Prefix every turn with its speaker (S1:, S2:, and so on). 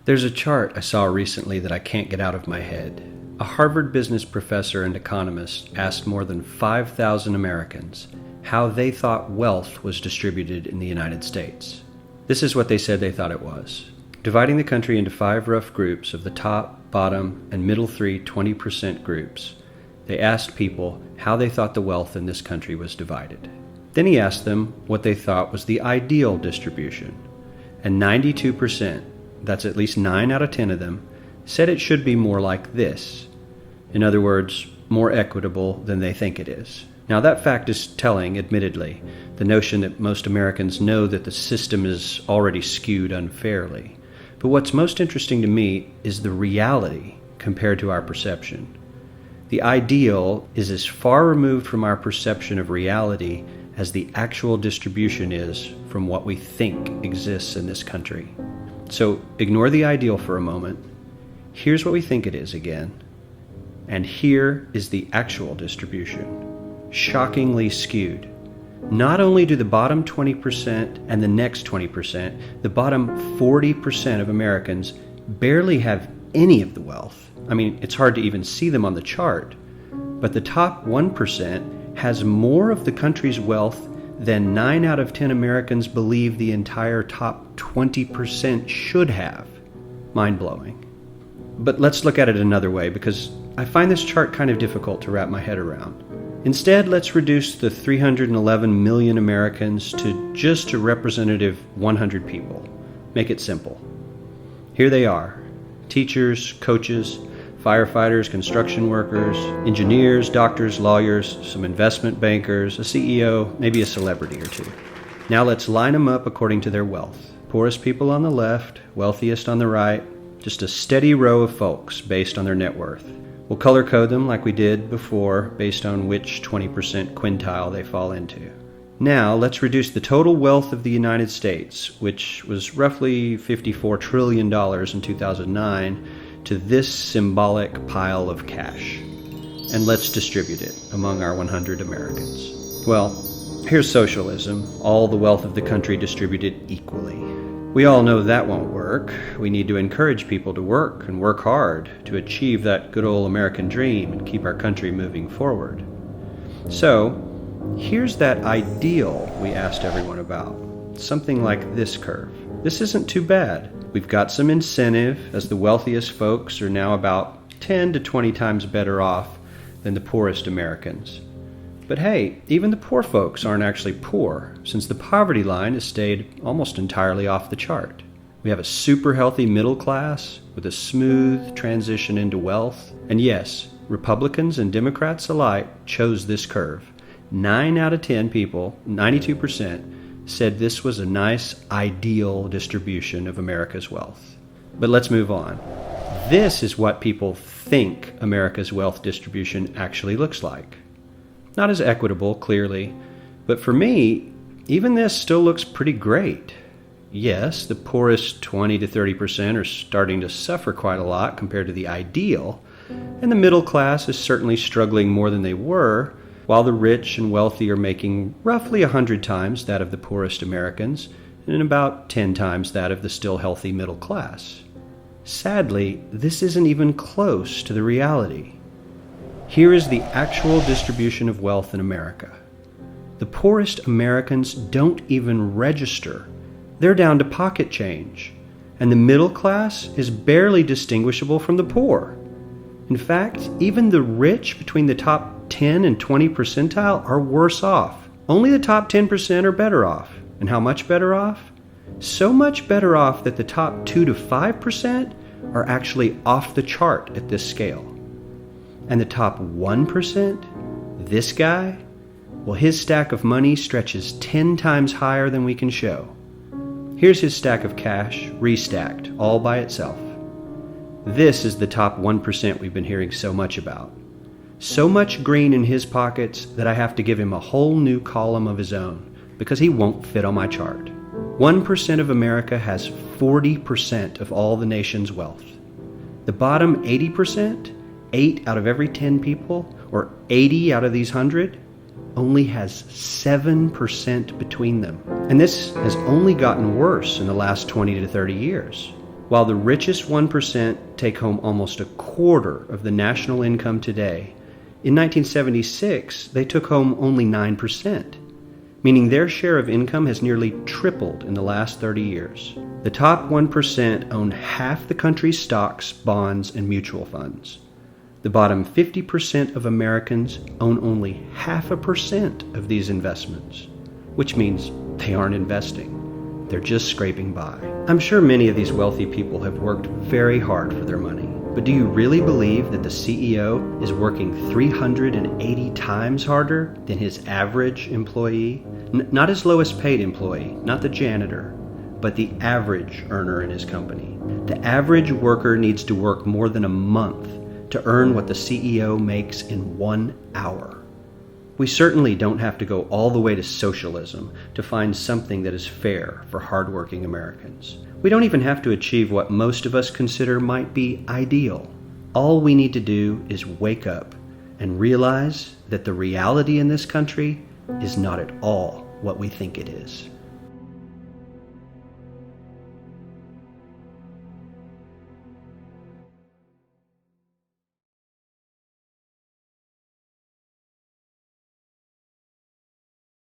S1: There's a chart I saw recently that I can't get out of my head. A Harvard business professor and economist asked more than 5,000 Americans how they thought wealth was distributed in the United States. This is what they said they thought it was. Dividing the country into 5 rough groups of the top, bottom, and middle 3 20% groups, they asked people how they thought the wealth in this country was divided. Then he asked them what they thought was the ideal distribution. And 92%, that's at least 9 out of 10 of them, said it should be more like this. In other words, more equitable than they think it is. Now that fact is telling, admittedly, the notion that most Americans know that the system is already skewed unfairly. But what's most interesting to me is the reality compared to our perception. The ideal is as far removed from our perception of reality as the actual distribution is from what we think exists in this country. So ignore the ideal for a moment. Here's what we think it is again. And here is the actual distribution. Shockingly skewed. Not only do the bottom 20% and the next 20%, the bottom 40% of Americans barely have any of the wealth. I mean, it's hard to even see them on the chart. But the top 1% has more of the country's wealth than 9 out of 10 Americans believe the entire top 20% should have. Mind-blowing. But let's look at it another way, because I find this chart kind of difficult to wrap my head around. Instead, let's reduce the 311 million Americans to just a representative 100 people. Make it simple. Here they are: teachers, coaches, firefighters, construction workers, engineers, doctors, lawyers, some investment bankers, a CEO, maybe a celebrity or two. Now let's line them up according to their wealth. Poorest people on the left, wealthiest on the right, just a steady row of folks based on their net worth. We'll color code them like we did before based on which 20% quintile they fall into. Now let's reduce the total wealth of the United States, which was roughly $54 trillion in 2009, to this symbolic pile of cash. And let's distribute it among our 100 Americans. Well, here's socialism, all the wealth of the country distributed equally. We all know that won't work. We need to encourage people to work and work hard to achieve that good old American dream and keep our country moving forward. So, here's that ideal we asked everyone about. Something like this curve. This isn't too bad. We've got some incentive, as the wealthiest folks are now about 10 to 20 times better off than the poorest Americans. But hey, even the poor folks aren't actually poor, since the poverty line has stayed almost entirely off the chart. We have a super healthy middle class with a smooth transition into wealth. And yes, Republicans and Democrats alike chose this curve. 9 out of 10 people, 92%, said this was a nice, ideal distribution of America's wealth. But let's move on. This is what people think America's wealth distribution actually looks like. Not as equitable, clearly, but for me, even this still looks pretty great. Yes, the poorest 20 to 30% are starting to suffer quite a lot compared to the ideal, and the middle class is certainly struggling more than they were, while the rich and wealthy are making roughly 100 times that of the poorest Americans, and about 10 times that of the still healthy middle class. Sadly, this isn't even close to the reality. Here is the actual distribution of wealth in America. The poorest Americans don't even register. They're down to pocket change, and the middle class is barely distinguishable from the poor. In fact, even the rich between the top 10 and 20 percentile are worse off. Only the top 10% are better off. And how much better off? So much better off that the top 2 to 5% are actually off the chart at this scale. And the top 1%, this guy, well, his stack of money stretches 10 times higher than we can show. Here's his stack of cash, restacked, all by itself. This is the top 1% we've been hearing so much about. So much green in his pockets that I have to give him a whole new column of his own, because he won't fit on my chart. 1% of America has 40% of all the nation's wealth. The bottom 80%, 8 out of every 10 people, or 80 out of these 100, only has 7% between them. And this has only gotten worse in the last 20 to 30 years. While the richest 1% take home almost a quarter of the national income today, in 1976 they took home only 9%, meaning their share of income has nearly tripled in the last 30 years. The top 1% own half the country's stocks, bonds, and mutual funds. The bottom 50% of Americans own only 0.5% of these investments, which means they aren't investing. They're just scraping by. I'm sure many of these wealthy people have worked very hard for their money, but do you really believe that the CEO is working 380 times harder than his average employee? Not his lowest paid employee, not the janitor, but the average earner in his company. The average worker needs to work more than a month to earn what the CEO makes in 1 hour. We certainly don't have to go all the way to socialism to find something that is fair for hardworking Americans. We don't even have to achieve what most of us consider might be ideal. All we need to do is wake up and realize that the reality in this country is not at all what we think it is.